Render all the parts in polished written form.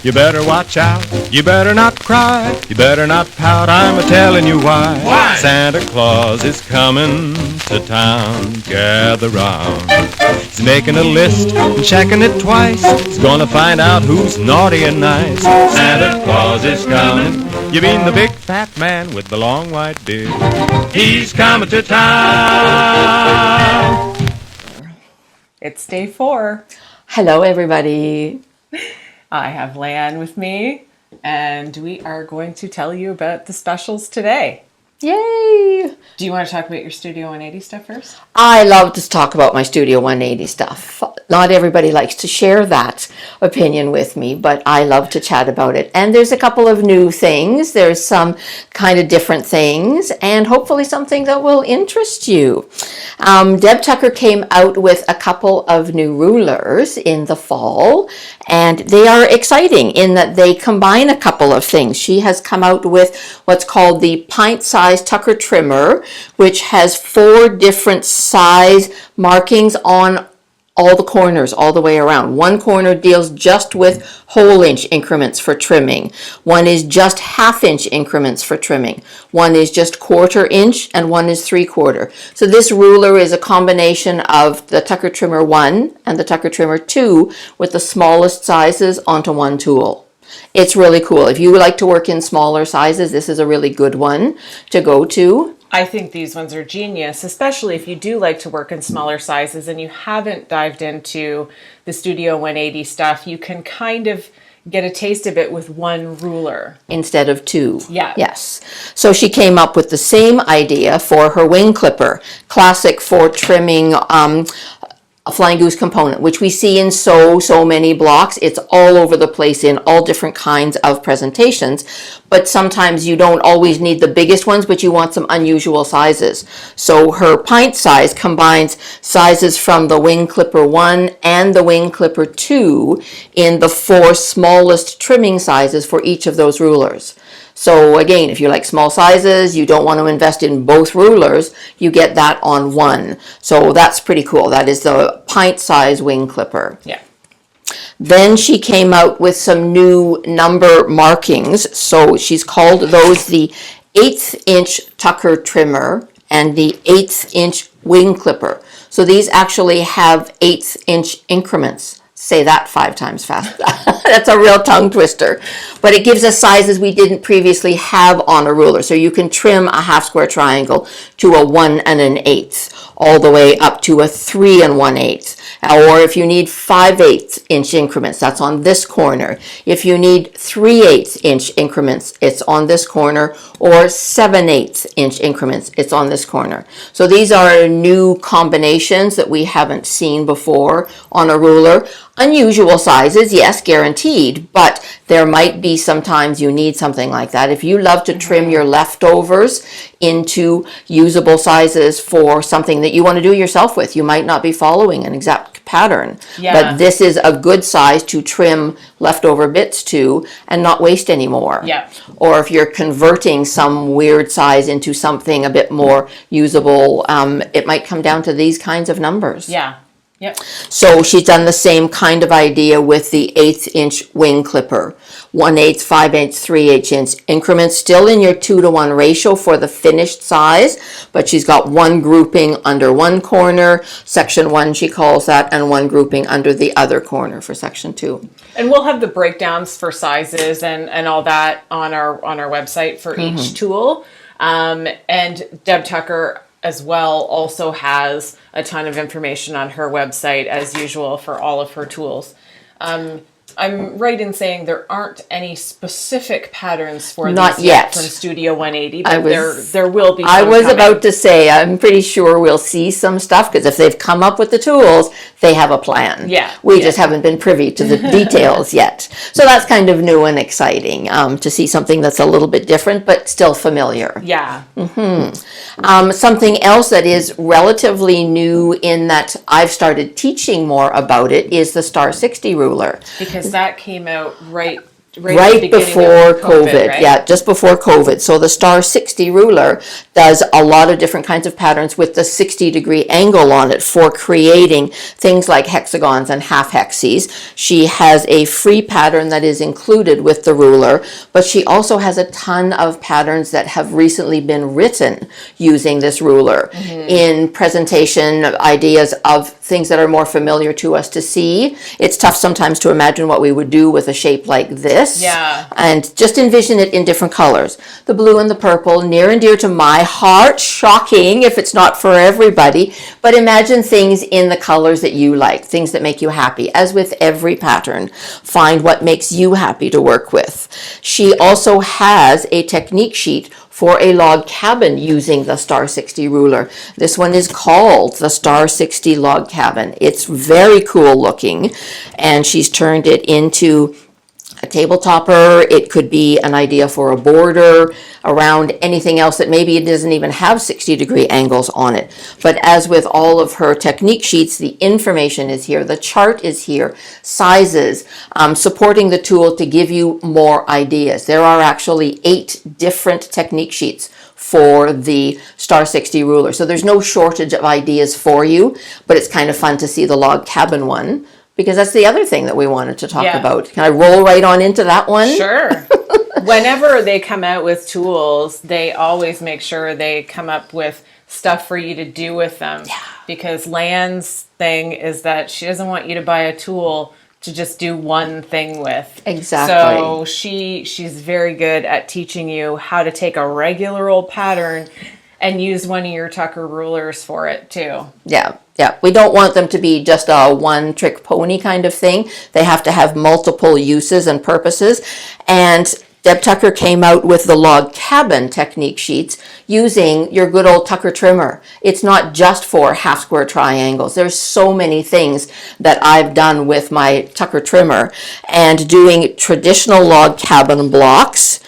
You better watch out, you better not cry, you better not pout, I'm a-telling you why. Why? Santa Claus is coming to town, gather round. He's making a list and checking it twice, he's gonna find out who's naughty and nice. Santa Claus is coming, you mean the big fat man with the long white beard. He's coming to town. It's day 4. Hello, everybody. I have Lan with me, and we are going to tell you about the specials today. Yay! Do you want to talk about your Studio 180 stuff first? I love to talk about my Studio 180 stuff. Not everybody likes to share that opinion with me, but I love to chat about it. And there's a couple of new things. There's some kind of different things, and hopefully something that will interest you. Deb Tucker came out with a couple of new rulers in the fall, and they are exciting in that they combine a couple of things. She has come out with what's called the pint-size Tucker trimmer, which has 4 different size markings on all the corners all the way around. One corner deals just with whole inch increments for trimming. One is just half-inch increments for trimming. One is just 1/4 inch and one is 3/4. So this ruler is a combination of the Tucker Trimmer 1 and the Tucker Trimmer 2 with the smallest sizes onto one tool. It's really cool. If you like to work in smaller sizes, this is a really good one to go to. I think these ones are genius, especially if you do like to work in smaller sizes and you haven't dived into the Studio 180 stuff. You can kind of get a taste of it with one ruler Instead of 2. Yeah. Yes. So she came up with the same idea for her wing clipper, classic for trimming a flying goose component, which we see in so many blocks. It's all over the place in all different kinds of presentations, but sometimes you don't always need the biggest ones, but you want some unusual sizes. So her pint size combines sizes from the wing clipper 1 and the wing clipper 2 in the 4 smallest trimming sizes for each of those rulers. So again, if you like small sizes, you don't want to invest in both rulers, you get that on one. So that's pretty cool. That is the pint size wing clipper. Yeah. Then she came out with some new number markings. So she's called those the 1/8 inch Tucker trimmer and the 1/8 inch wing clipper. So these actually have 1/8 inch increments. Say that 5 times fast. That's a real tongue twister. But it gives us sizes we didn't previously have on a ruler. So you can trim a half square triangle to a 1 1/8, all the way up to a 3 1/8. Or if you need 5/8 inch increments, that's on this corner. If you need 3/8 inch increments, it's on this corner. Or 7/8 inch increments, it's on this corner. So these are new combinations that we haven't seen before on a ruler. Unusual sizes, yes, guaranteed, but there might be sometimes you need something like that. If you love to trim your leftovers into usable sizes for something that you want to do yourself with, you might not be following an exact pattern. Yeah. But this is a good size to trim leftover bits to and not waste anymore. Yeah. Or if you're converting some weird size into something a bit more usable, it might come down to these kinds of numbers. Yeah. Yep. So she's done the same kind of idea with the 1/8 inch wing clipper. 1/8, 5/8, 3/8 inch increments, still in your 2-to-1 ratio for the finished size, but she's got one grouping under one corner, section 1 she calls that, and one grouping under the other corner for section 2. And we'll have the breakdowns for sizes and all that on our website for each tool. And Deb Tucker as well also has a ton of information on her website as usual for all of her tools. I'm right in saying there aren't any specific patterns for Not these yet from Studio 180, but there will be some I was coming. about to say, I'm pretty sure we'll see some stuff, because if they've come up with the tools, they have a plan. Yeah. We just haven't been privy to the details yet. So that's kind of new and exciting, to see something that's a little bit different, but still familiar. Yeah. Something else that is relatively new in that I've started teaching more about it is the Star 60 ruler. Because that came out right right at the beginning before of COVID, right? yeah, just before COVID. So the Star 60 ruler does a lot of different kinds of patterns with the 60-degree angle on it for creating things like hexagons and half hexes. She has a free pattern that is included with the ruler, but she also has a ton of patterns that have recently been written using this ruler in presentation ideas of things that are more familiar to us to see. It's tough sometimes to imagine what we would do with a shape like this. Yeah. And just envision it in different colors. The blue and the purple, near and dear to my heart. Shocking if it's not for everybody. But imagine things in the colors that you like, things that make you happy. As with every pattern, find what makes you happy to work with. She also has a technique sheet for a log cabin using the Star 60 ruler. This one is called the Star 60 log cabin. It's very cool looking, and she's turned it into a table topper. It could be an idea for a border around anything else that maybe it doesn't even have 60-degree angles on it. But as with all of her technique sheets, the information is here, the chart is here, sizes, supporting the tool to give you more ideas. There are actually 8 different technique sheets for the Star 60 ruler. So there's no shortage of ideas for you, but it's kind of fun to see the log cabin one, because that's the other thing that we wanted to talk about. Can I roll right on into that one? Sure. Whenever they come out with tools, they always make sure they come up with stuff for you to do with them. Yeah. Because Lan's thing is that she doesn't want you to buy a tool to just do one thing with. Exactly. So she's very good at teaching you how to take a regular old pattern and use one of your Tucker rulers for it too. Yeah. Yeah, we don't want them to be just a one-trick pony kind of thing. They have to have multiple uses and purposes. And Deb Tucker came out with the log cabin technique sheets using your good old Tucker trimmer. It's not just for half square triangles. There's so many things that I've done with my Tucker trimmer, and doing traditional log cabin blocks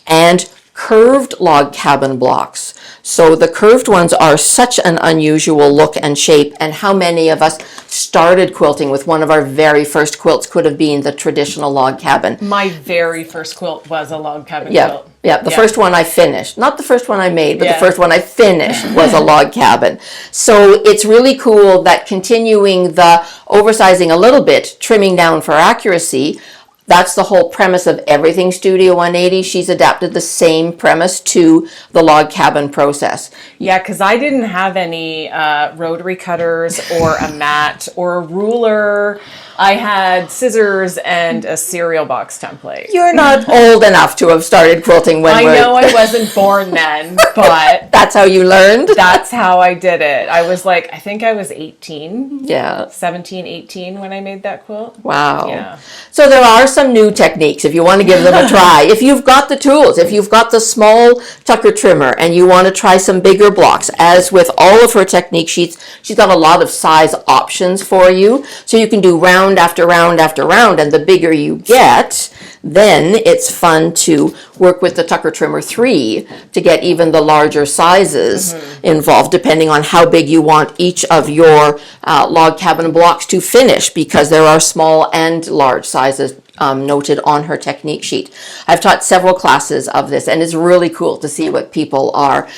and curved log cabin blocks. So the curved ones are such an unusual look and shape, and how many of us started quilting with one of our very first quilts could have been the traditional log cabin. My very first quilt was a log cabin Yeah. quilt. Yeah, the first one I finished. Not the first one I made, but Yeah. the first one I finished was a log cabin. So it's really cool that continuing the oversizing a little bit, trimming down for accuracy, that's the whole premise of everything Studio 180. She's adapted the same premise to the log cabin process. Yeah, because I didn't have any rotary cutters or a mat or a ruler. I had scissors and a cereal box template. You're not old enough to have started quilting when I know I wasn't born then, but that's how you learned? that's how I did it. I was like, I think I was 18. Yeah. 17, 18 when I made that quilt. Wow. Yeah. So there are some new techniques if you want to give them a try. If you've got the tools, if you've got the small Tucker trimmer and you want to try some bigger blocks, as with all of her technique sheets, she's got a lot of size options for you. So you can do round after round after round, and the bigger you get, then it's fun to work with the Tucker Trimmer 3 to get even the larger sizes involved, depending on how big you want each of your log cabin blocks to finish, because there are small and large sizes noted on her technique sheet. I've taught several classes of this, and it's really cool to see what people are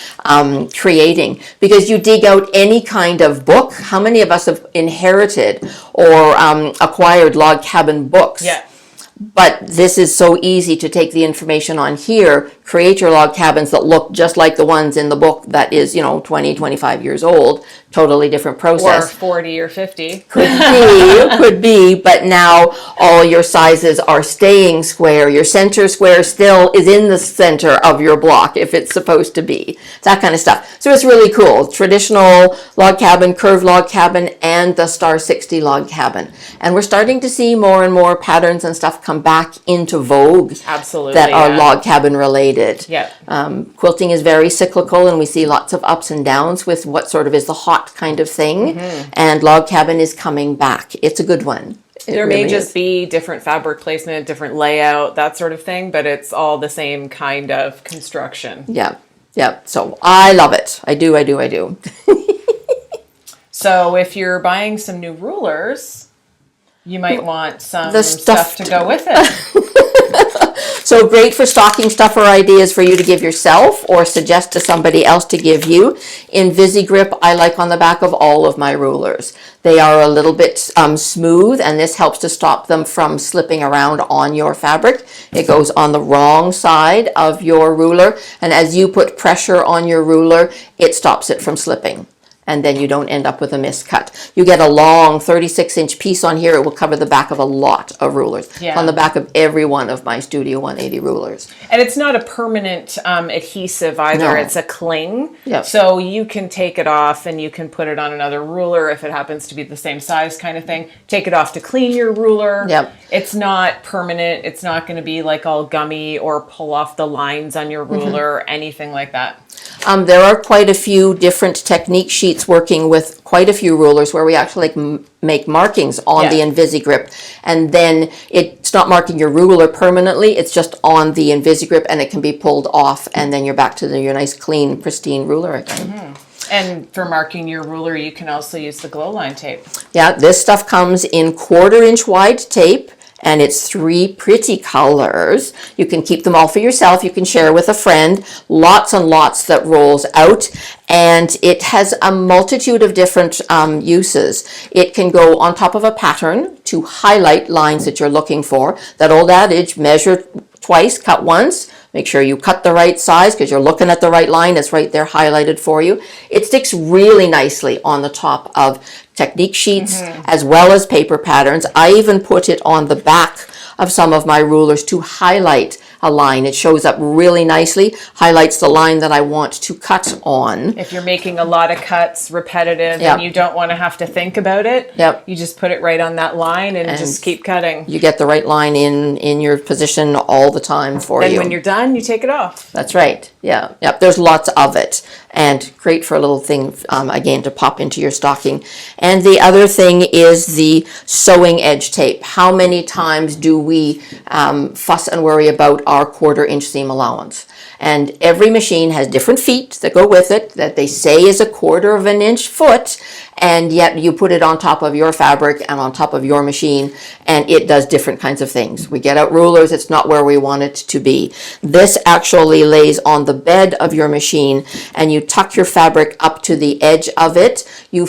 creating, because you dig out any kind of book. How many of us have inherited or acquired log cabin books? Yeah. But this is so easy to take the information on here, create your log cabins that look just like the ones in the book that is, 20, 25 years old, totally different process. Or 40 or 50. Could be, but now all your sizes are staying square. Your center square still is in the center of your block if it's supposed to be. That kind of stuff. So it's really cool. Traditional log cabin, curved log cabin, and the Star 60 log cabin. And we're starting to see more and more patterns and stuff come back into vogue. Absolutely. That are log cabin related. Yeah. Quilting is very cyclical, and we see lots of ups and downs with what sort of is the hot kind of thing. And log cabin is coming back. It's a good one. There may just be different fabric placement, different layout, that sort of thing, but it's all the same kind of construction. Yeah. Yeah. So I love it. I do. So if you're buying some new rulers, you might want some The stuff to go with it. So great for stocking stuffer ideas for you to give yourself or suggest to somebody else to give you. InvisiGrip I like on the back of all of my rulers. They are a little bit smooth, and this helps to stop them from slipping around on your fabric. It goes on the wrong side of your ruler, and as you put pressure on your ruler, it stops it from slipping. And then you don't end up with a miscut. You get a long 36-inch piece on here. It will cover the back of a lot of rulers. Yeah. It's on the back of every one of my Studio 180 rulers. And it's not a permanent adhesive either. No. It's a cling. Yep. So you can take it off and you can put it on another ruler if it happens to be the same size kind of thing. Take it off to clean your ruler. Yep. It's not permanent. It's not going to be like all gummy or pull off the lines on your ruler or anything like that. There are quite a few different technique sheets working with quite a few rulers where we actually make markings on the InvisiGrip, and then it's not marking your ruler permanently, it's just on the InvisiGrip, and it can be pulled off, and then you're back to your nice, clean, pristine ruler again. Mm-hmm. And for marking your ruler, you can also use the glow line tape. Yeah, this stuff comes in 1/4-inch wide tape, and it's 3 pretty colors. You can keep them all for yourself. You can share with a friend. Lots and lots that rolls out, and it has a multitude of different uses. It can go on top of a pattern to highlight lines that you're looking for. That old adage, measure twice, cut once. Make sure you cut the right size because you're looking at the right line. It's right there highlighted for you. It sticks really nicely on the top of technique sheets as well as paper patterns. I even put it on the back of some of my rulers to highlight a line. It shows up really nicely, highlights the line that I want to cut on. If you're making a lot of cuts, repetitive, Yep. and you don't want to have to think about it, Yep. you just put it right on that line and just keep cutting. You get the right line in your position all the time for Then you. when you're done, you take it off. That's right. Yeah. Yep. There's lots of it, and great for a little thing, again, to pop into your stocking. And the other thing is the sewing edge tape. How many times do we fuss and worry about our 1/4-inch seam allowance? And every machine has different feet that go with it that they say is 1/4 foot, and yet you put it on top of your fabric and on top of your machine, and it does different kinds of things. We get out rulers, it's not where we want it to be. This actually lays on the bed of your machine, and you tuck your fabric up to the edge of it. You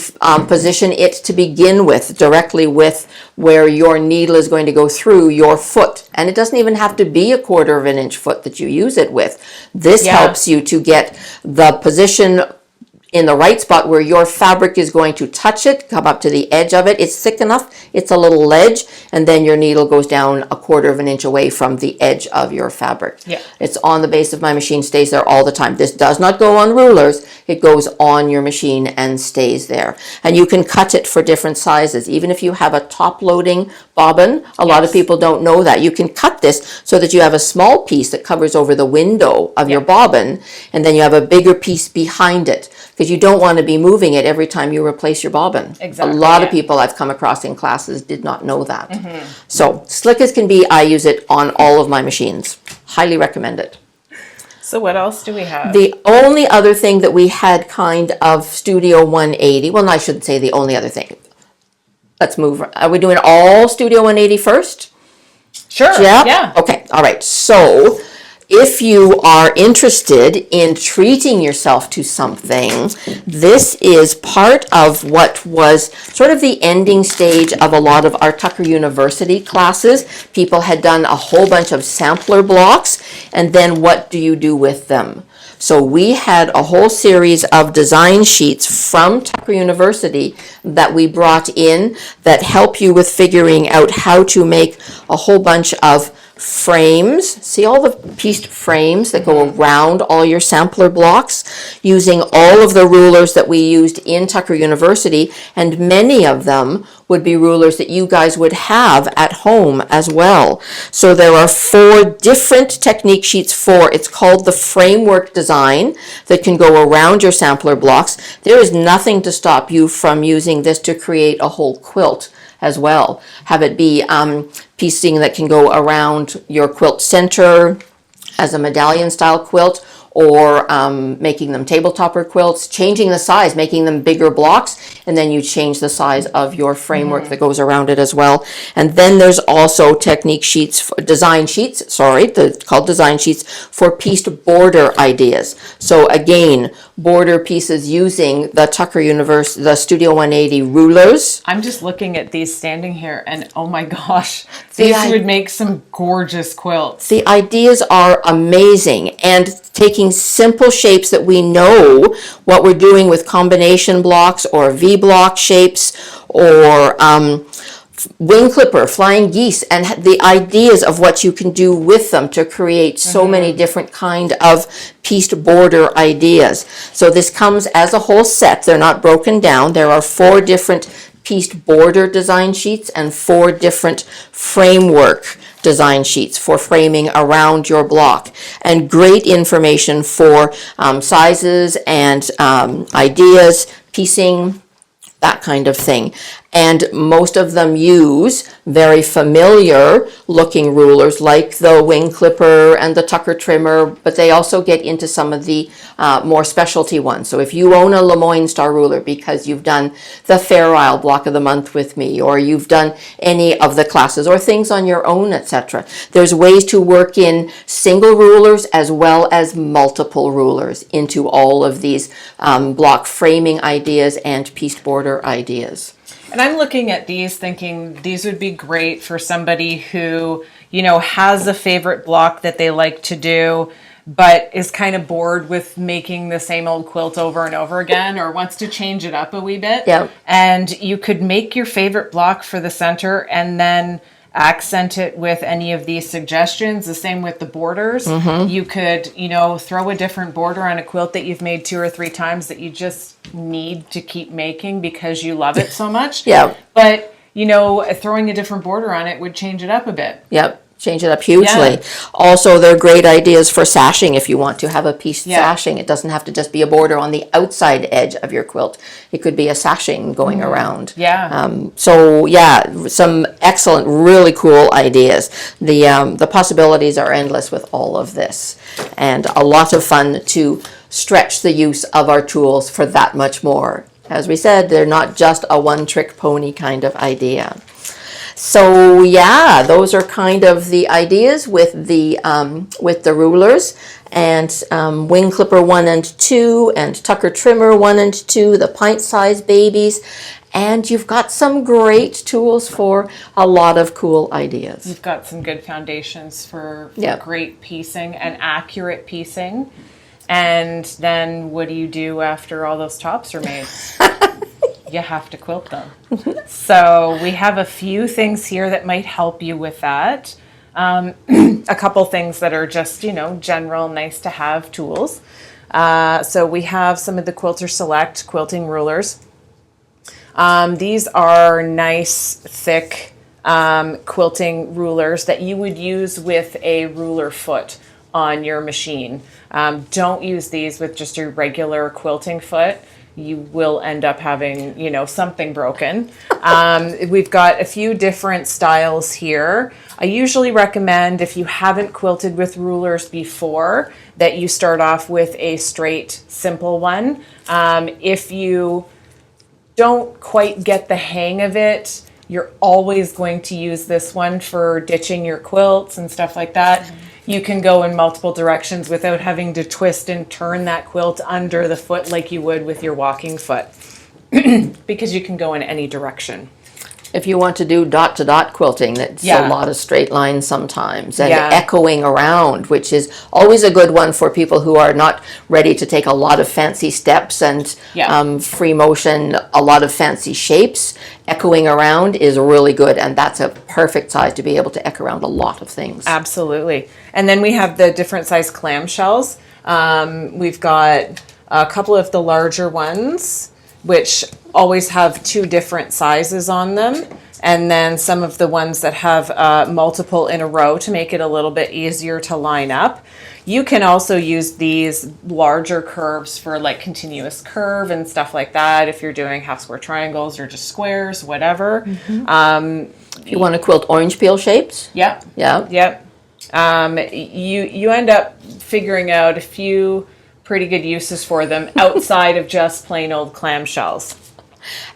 position it to begin with, directly with where your needle is going to go through your foot. And it doesn't even have to be 1/4 foot that you use it with. This helps you to get the position in the right spot where your fabric is going to touch it, come up to the edge of it. It's thick enough, it's a little ledge, and then your needle goes down 1/4 away from the edge of your fabric. Yeah. It's on the base of my machine, stays there all the time. This does not go on rulers, it goes on your machine and stays there. And you can cut it for different sizes. Even if you have a top loading bobbin, a lot of people don't know that. You can cut this so that you have a small piece that covers over the window of your bobbin, and then you have a bigger piece behind it, because you don't want to be moving it every time you replace your bobbin. Exactly, A lot of yeah. people I've come across in classes did not know that. So slick as can be, I use it on all of my machines. Highly recommend it. So what else do we have? The only other thing that we had kind of Studio 180, well, no, I shouldn't say the only other thing. Let's move. Are we doing all Studio 180 first? Sure. Yeah. Okay. All right. So if you are interested in treating yourself to something, this is part of what was sort of the ending stage of a lot of our Tucker University classes. People had done a whole bunch of sampler blocks, and then what do you do with them? So we had a whole series of design sheets from Tucker University that we brought in that help you with figuring out how to make a whole bunch of frames. See all the pieced frames that go around all your sampler blocks, using all of the rulers that we used in Tucker University, and many of them would be rulers that you guys would have at home as well. So there are 4 different technique sheets for, it's called the framework design, that can go around your sampler blocks. There is nothing to stop you from using this to create a whole quilt as well. Have it be piecing that can go around your quilt center as a medallion style quilt, or making them tabletopper quilts, changing the size, making them bigger blocks, and then you change the size of your framework that goes around it as well. And then there's also technique sheets, called design sheets for pieced border ideas. So again, border pieces using the Tucker Universe, the Studio 180 rulers. I'm just looking at these standing here, and oh my gosh, these would make some gorgeous quilts. The ideas are amazing, and taking simple shapes that we know what we're doing with combination blocks or V-block shapes or wing clipper, flying geese, and the ideas of what you can do with them to create so many different kind of pieced border ideas. So this comes as a whole set. They're not broken down. There are 4 different pieced border design sheets and 4 different framework design sheets for framing around your block, and great information for sizes and ideas, piecing, that kind of thing. And most of them use very familiar looking rulers like the wing clipper and the Tucker trimmer, but they also get into some of the more specialty ones. So if you own a Lemoyne Star ruler because you've done the Fair Isle block of the month with me, or you've done any of the classes or things on your own, etc., there's ways to work in single rulers as well as multiple rulers into all of these block framing ideas and pieced border ideas. And I'm looking at these thinking these would be great for somebody who, you know, has a favorite block that they like to do, but is kind of bored with making the same old quilt over and over again, or wants to change it up a wee bit. Yep. And you could make your favorite block for the center and then accent it with any of these suggestions. The same with the borders. You could, you know, throw a different border on a quilt that you've made 2 or 3 times that you just need to keep making because you love it so much. Yeah. But, you know, throwing a different border on it would change it up a bit. Yep. Change it up hugely. Yeah. Also, they're great ideas for sashing if you want to have a piece Yeah. sashing. It doesn't have to just be a border on the outside edge of your quilt. It could be a sashing going around. Yeah. So yeah, some excellent, really cool ideas. The possibilities are endless with all of this, and a lot of fun to stretch the use of our tools for that much more. As we said, they're not just a one-trick pony kind of idea. So yeah, those are kind of the ideas with the rulers, and wing clipper 1 and 2, and Tucker trimmer 1 and 2, the pint-sized babies, and you've got some great tools for a lot of cool ideas. You've got some good foundations for Yep. great piecing and accurate piecing. And then what do you do after all those tops are made? You have to quilt them. So we have a few things here that might help you with that. A couple things that are just, you know, general, nice to have tools. So we have some of the Quilters Select quilting rulers. These are nice, thick quilting rulers that you would use with a ruler foot on your machine. Don't use these with just a regular quilting foot. You will end up having, you know, something broken. We've got a few different styles here. I usually recommend, if you haven't quilted with rulers before, that you start off with a straight, simple one. If you don't quite get the hang of it, you're always going to use this one for ditching your quilts and stuff like that. You can go in multiple directions without having to twist and turn that quilt under the foot like you would with your walking foot, because you can go in any direction. If you want to do dot-to-dot quilting, that's Yeah. a lot of straight lines sometimes, and Yeah. echoing around, which is always a good one for people who are not ready to take a lot of fancy steps and Yeah. free motion, a lot of fancy shapes. Echoing around is really good, and that's a perfect size to be able to echo around a lot of things. Absolutely. And then we have the different size clamshells. We've got a couple of the larger ones, which always have 2 different sizes on them. And then some of the ones that have multiple in a row to make it a little bit easier to line up. You can also use these larger curves for like continuous curve and stuff like that if you're doing half square triangles or just squares, whatever. If you want to quilt orange peel shapes, Yep. yeah. Yep. You end up figuring out if you pretty good uses for them outside of just plain old clamshells.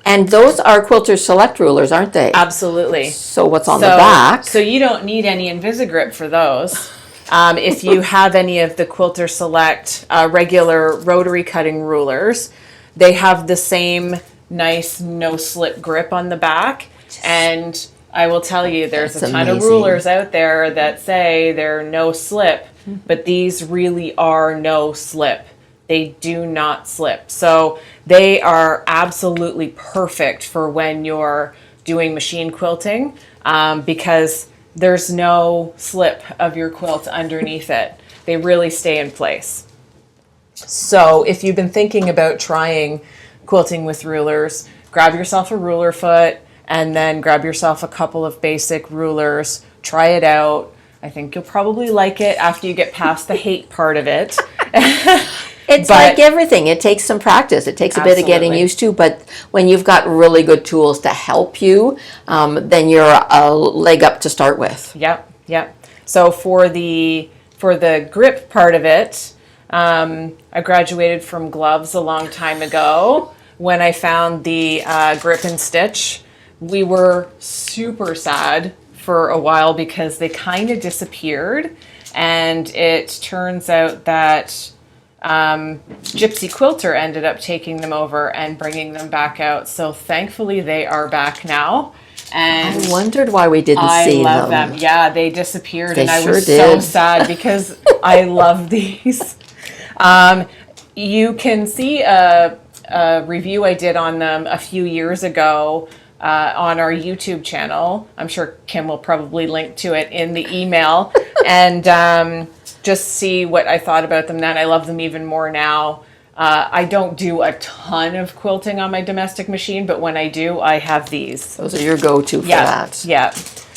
And those are Quilters Select rulers, aren't they? Absolutely. So what's on the back? So you don't need any Invisigrip for those. If you have any of the Quilter Select regular rotary cutting rulers, they have the same nice no-slip grip on the back. And I will tell you, there's That's a ton of amazing. rulers out there that say they're no-slip, but these really are no-slip. They do not slip. So they are absolutely perfect for when you're doing machine quilting because there's no slip of your quilt underneath it. They really stay in place. So if you've been thinking about trying quilting with rulers, grab yourself a ruler foot and then grab yourself a couple of basic rulers. Try it out. I think you'll probably like it after you get past the hate part of it. It's like everything. It takes some practice. It takes a bit of getting Absolutely. used to, but when you've got really good tools to help you, then you're a leg up to start with. Yep. So for the grip part of it, I graduated from gloves a long time ago. When I found the grip and stitch, we were super sad for a while because they kind of disappeared, and it turns out that Gypsy Quilter ended up taking them over and bringing them back out. So thankfully they are back now. And I wondered why we didn't see them. I love them. Yeah, they disappeared, They and I sure was did. so sad because I love these. You can see a review I did on them a few years ago on our YouTube channel. I'm sure Kim will probably link to it in the email. And just see what I thought about them then. I love them even more now. I don't do a ton of quilting on my domestic machine, but when I do, I have these. Those are your go-to for that. Yeah.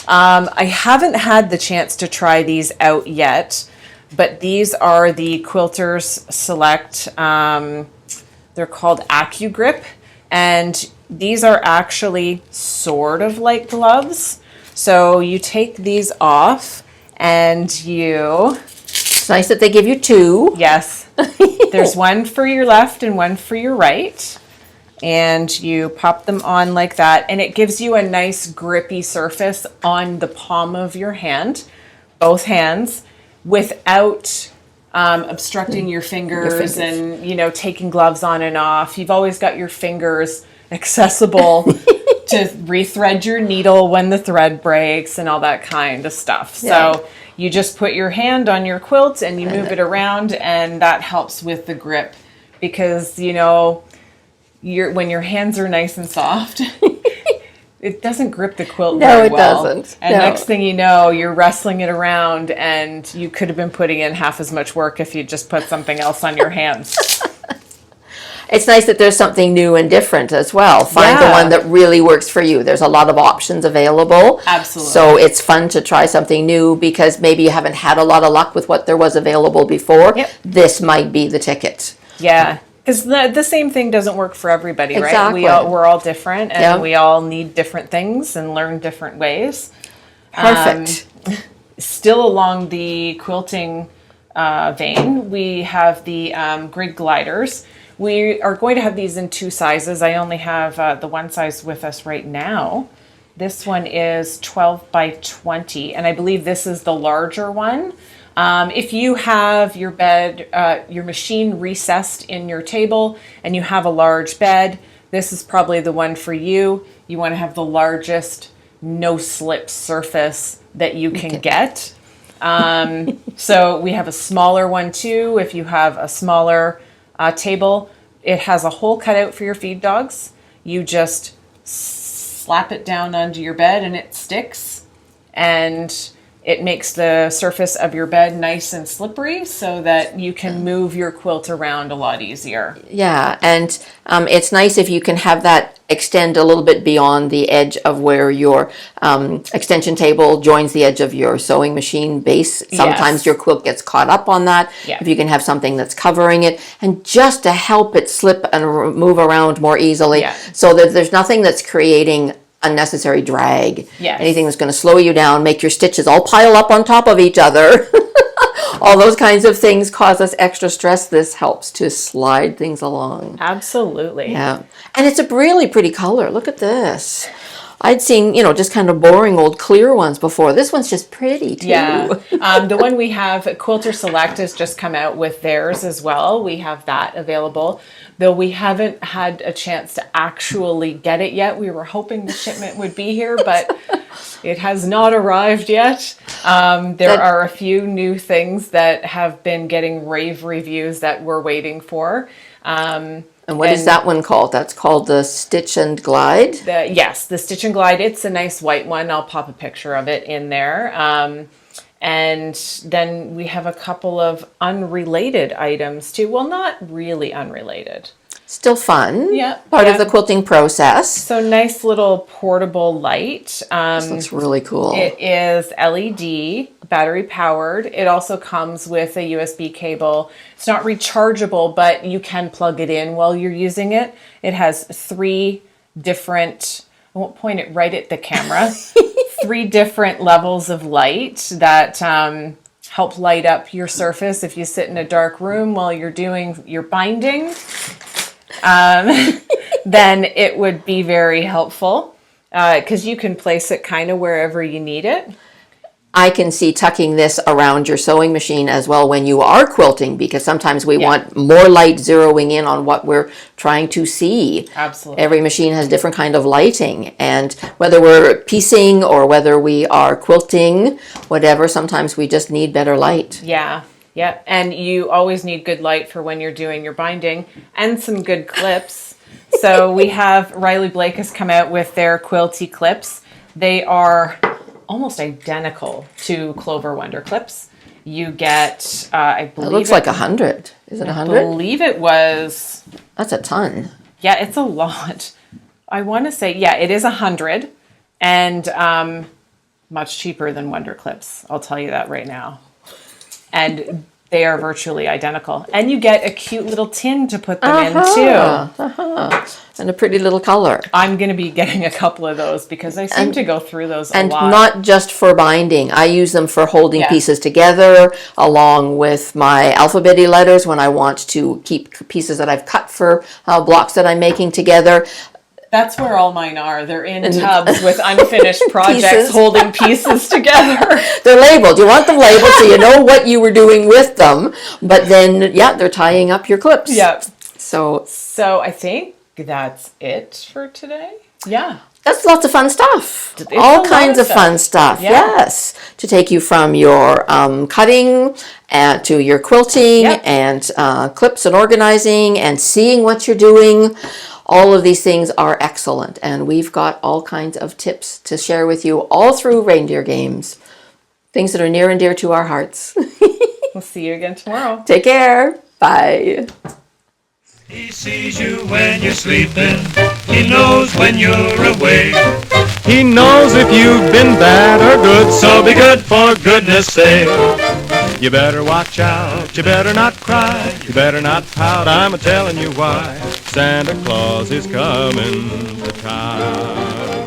I haven't had the chance to try these out yet, but these are the Quilters Select. They're called AccuGrip, and these are actually sort of like gloves. So you take these off and you... It's nice that they give you two. Yes. There's one for your left and one for your right. And you pop them on like that. And it gives you a nice grippy surface on the palm of your hand, both hands, without obstructing your fingers and, taking gloves on and off. You've always got your fingers accessible to rethread your needle when the thread breaks and all that kind of stuff. Yeah. So you just put your hand on your quilt and you move it around, and that helps with the grip because, when your hands are nice and soft, it doesn't grip the quilt very well. No, it doesn't. And next thing you know, you're wrestling it around, and you could have been putting in half as much work if you just put something else on your hands. It's nice that there's something new and different as well. Find the Yeah. one that really works for you. There's a lot of options available. Absolutely. So it's fun to try something new because maybe you haven't had a lot of luck with what there was available before. Yep. This might be the ticket. Yeah. Because the same thing doesn't work for everybody, right? Exactly. We're all different, and Yep. we all need different things and learn different ways. Perfect. Still along the quilting vein, we have the grid gliders. We are going to have these in two sizes. I only have the one size with us right now. This one is 12 by 20, and I believe this is the larger one. If you have your bed, your machine recessed in your table, and you have a large bed, this is probably the one for you. You want to have the largest no-slip surface that you can get. So we have a smaller one too. If you have a smaller table, it has a hole cut out for your feed dogs. You just slap it down onto your bed and it sticks, and it makes the surface of your bed nice and slippery so that you can move your quilt around a lot easier. Yeah, and it's nice if you can have that extend a little bit beyond the edge of where your extension table joins the edge of your sewing machine base. Sometimes Yes. your quilt gets caught up on that. Yeah. If you can have something that's covering it, and just to help it slip and move around more easily, Yeah. so that there's nothing that's creating unnecessary drag. Yes. Anything that's going to slow you down, make your stitches all pile up on top of each other. all those kinds of things cause us extra stress. This helps to slide things along. Absolutely. Yeah. And it's a really pretty color. Look at this. I'd seen, just kind of boring old clear ones before. This one's just pretty too. Yeah. The one we have, Quilter Select, has just come out with theirs as well. We have that available, though we haven't had a chance to actually get it yet. We were hoping the shipment would be here, but it has not arrived yet. There are a few new things that have been getting rave reviews that we're waiting for. And what is that one called? That's called the Stitch and Glide? Yes, the Stitch and Glide. It's a nice white one. I'll pop a picture of it in there. And then we have a couple of unrelated items too. Well, not really unrelated. Still fun. Yeah. Part of the quilting process. So nice little portable light. This looks really cool. It is LED, battery powered. It also comes with a USB cable. It's not rechargeable, but you can plug it in while you're using it. It has 3 different, I won't point it right at the camera, 3 different levels of light that help light up your surface if you sit in a dark room while you're doing your binding. Then it would be very helpful because you can place it kind of wherever you need it. I can see tucking this around your sewing machine as well when you are quilting, because sometimes we want more light zeroing in on what we're trying to see. Absolutely. Every machine has different kind of lighting, and whether we're piecing or whether we are quilting, whatever, sometimes we just need better light. Yeah. Yeah, and you always need good light for when you're doing your binding and some good clips. So we have Riley Blake has come out with their quilty clips. They are almost identical to Clover Wonder clips. You get, I believe it looks like 100. Is it 100? I believe it was. That's a ton. Yeah, it's a lot. I want to say, yeah, it is 100 and much cheaper than Wonder clips. I'll tell you that right now. And they are virtually identical. And you get a cute little tin to put them in too. And a pretty little color. I'm going to be getting a couple of those because I seem to go through those a lot. And not just for binding. I use them for holding pieces together along with my alphabety letters when I want to keep pieces that I've cut for blocks that I'm making together. That's where all mine are. They're in tubs with unfinished projects holding pieces together. They're labeled. You want them labeled so you know what you were doing with them. But then, they're tying up your clips. Yep. So I think that's it for today. Yeah. That's lots of fun stuff. All kinds of fun stuff. Yeah. Yes. To take you from your cutting to your quilting and clips and organizing and seeing what you're doing. All of these things are excellent, and we've got all kinds of tips to share with you all through Reindeer Games. Things that are near and dear to our hearts. We'll see you again tomorrow. Take care. Bye. He sees you when you're sleeping. He knows when you're awake. He knows if you've been bad or good, so be good for goodness sake. You better watch out, you better not cry, you better not pout, I'm a-telling you why. Santa Claus is coming to town.